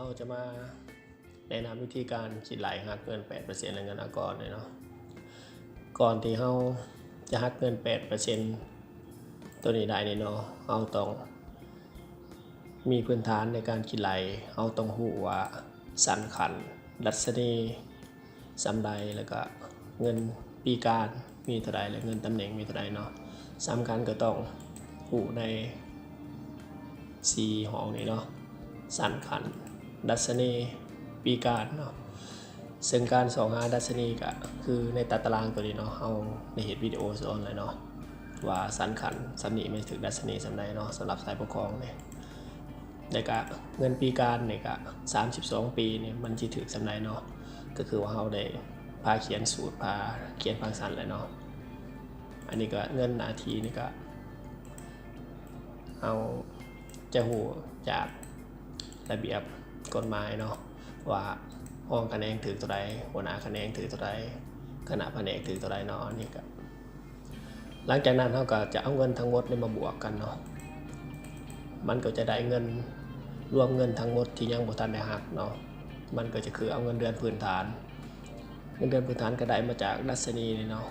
เราจะมาแนะนำวิธีการคิดไหลหักเงิน 8% ในเงินอากรเลยเนาะก่อนที่เราจะหักเงิน 8% ตัวนี้ได้เนาะเราต้องมีพื้นฐานในการคิดไหลเราต้องรู้ว่าสันขันดัชนีสำใดแล้วก็เงินปีการมีเท่าใดและเงินตำแหน่งมีเท่าใดเนาะสำคัญก็ต้องรู้ใน4ห้องนี้เนาะสันขันดัชนีปีการเนาะซึ่งการส่องหาดัชนีก็คือในตารางตัวนี้เนาะเอาในเหตุวิดีโอสอนเลยเนาะว่าสันขันสำนีไม่ถึงดัชนีสำใดเนาะสำหรับสายปกครองเนี่ยในกะเงินปีการเนี่ยก็32 ปีเนี่ยมันจะถึงสำใดเนาะก็คือว่าเราได้พาเขียนสูตรพาเขียนฟังก์ชันเลยเนาะอันนี้ก็เงินนาทีนี่ก็เอาจะหูจากระเบียบกฎหมายเนาะว่าห้องคะแนนถือตัวใดหัวหน้าคะแนนถือตัวใดคณะแผนกถือตัวใดเนาะนี่ก็หลังจากนั้นเราก็จะเอาเงินทั้งหมดมาบวกกันเนาะมันก็จะได้เงินรวมเงินทั้งหมดที่ยังบ่ทันได้หักเนาะมันก็จะคือเอาเงินเดือนพื้นฐานเงินเดือนพื้นฐานก็ได้มาจากดัชนีนี่เนาะ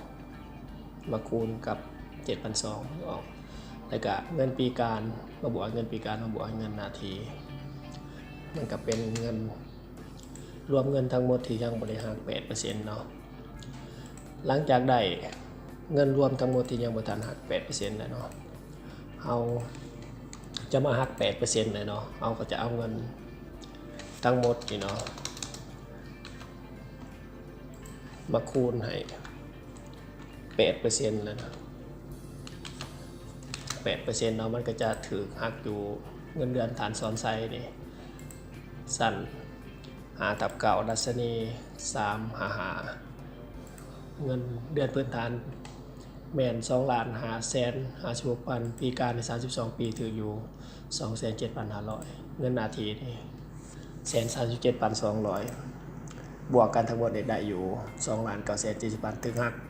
มาคูณกับ 7,200 ออกแล้วก็เงินปีการมาบวกเงินปีการมาบวกเงินนาทีมันก็เป็นเงินรวมเงินทั้งหมดที่ยังบ่ได้หัก 8% เนาะหลังจากได้เงินรวมทั้งหมดที่ยังบ่ทันหัก 8% แล้วเนาะเราจะมาหัก 8% เลยเนาะเราก็จะเอาเงินทั้งหมดนี่เนาะมาคูณให้ 8% เลยนะ8% เนาะมันก็จะถือหักอยู่เงินเดือนฐานซ้อนไซนี่สั้น5/9ดัชนี355เงินเดือนพื้นฐานแม่น2,556,000ปีการใน32 ปีถืออยู่ 27,500 เงินนาทีนี่ 137,200 บวกกันทั้งหมดได้อยู่ 2,970,000 ถึงหัก 8%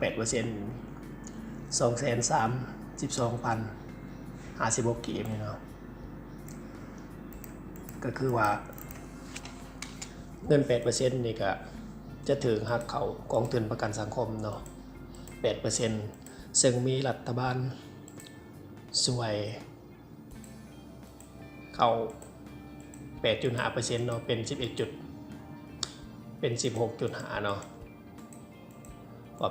232,056 กีบนี่เนาะก็คือว่าเงิน 8% นี่ก็จะถึงหักเขากองทุนประกันสังคมเนาะ 8% ซึ่งมีรัฐบาลช่วยเขา 8.5% เนาะเป็น 16.5 เนาะกว่า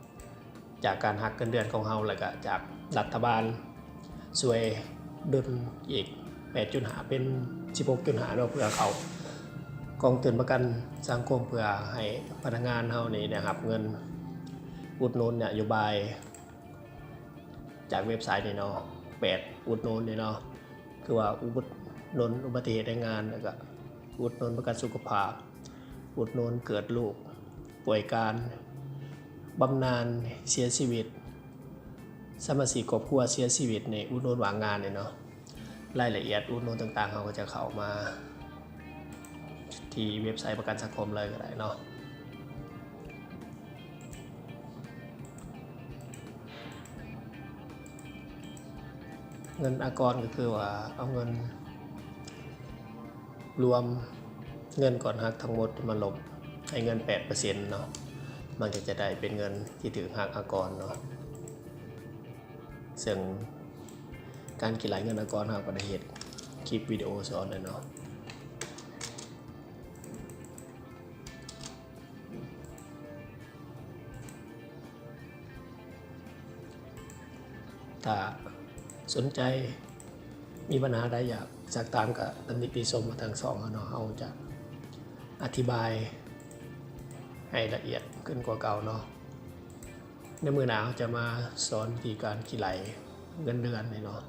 8% จากการหักเงินเดือนของเราแล้วก็จากรัฐบาลช่วยดุลอีก 8.5 เป็น 16.5 เนาะเพื่อเขากองทุนประกันสังคมเพื่อให้พนักงานเฮานี่นะครับเงินอุดหนุนนโยบายจากเว็บไซต์นี่เนาะ8อุดหนุนนี่เนาะคือว่าอุดหนุนอุบัติเหตุแรงงานแล้วก็อุดหนุนประกันสุขภาพอุดหนุนเกิดลูกป่วยการบำนาญเสียชีวิตสมาชิกครอบครัวเสียชีวิตในอุดหนุนว่างงานนี่เนาะรายละเอียดอุดหนุนต่างๆเขาก็จะเข้ามาที่เว็บไซต์ประกันสังคมเลยก็ได้เนาะเงินอากรก็คือว่าเอาเงินรวมเงินก่อนหักทั้งหมดมาลบให้เงิน 8% เนาะมันก็จะได้เป็นเงินที่ถือหักอากรเนาะซึ่งการคิดไหลเงินอากรเราก็ได้เห็นคลิปวิดีโอสอนเลยเนาะถ้าสนใจมีปัญหาใดอยากสักตามกับตำหนิติชมมาทาง2เนาะเราจะอธิบายให้ละเอียดขึ้นกว่าเก่าเนาะในมื้อหน้าจะมาสอนวิธีการคิดไหลเงินเดือนเนาะ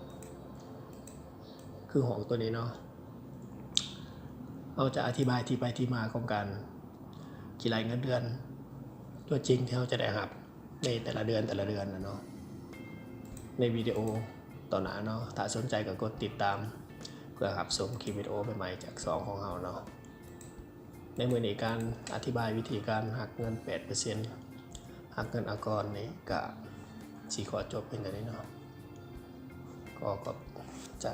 คือของตัวนี้เนาะเราจะอธิบายที่ไปที่มาของการคิดไหลเงินเดือนตัวจริงที่เราจะได้รับในแต่ละเดือนนะเนาะในวิดีโอต่อหน้าเนาะถ้าสนใจก็กดติดตามเพื่อรับชมคลิปวิดีโอใหม่ๆจาก2ของเราเนาะในมื้อนี้การอธิบายวิธีการหักเงิน 8% หักเงินอากรนี่ก็สิขอจบเป็นอย่างนี้เนาะก็ขอบใจ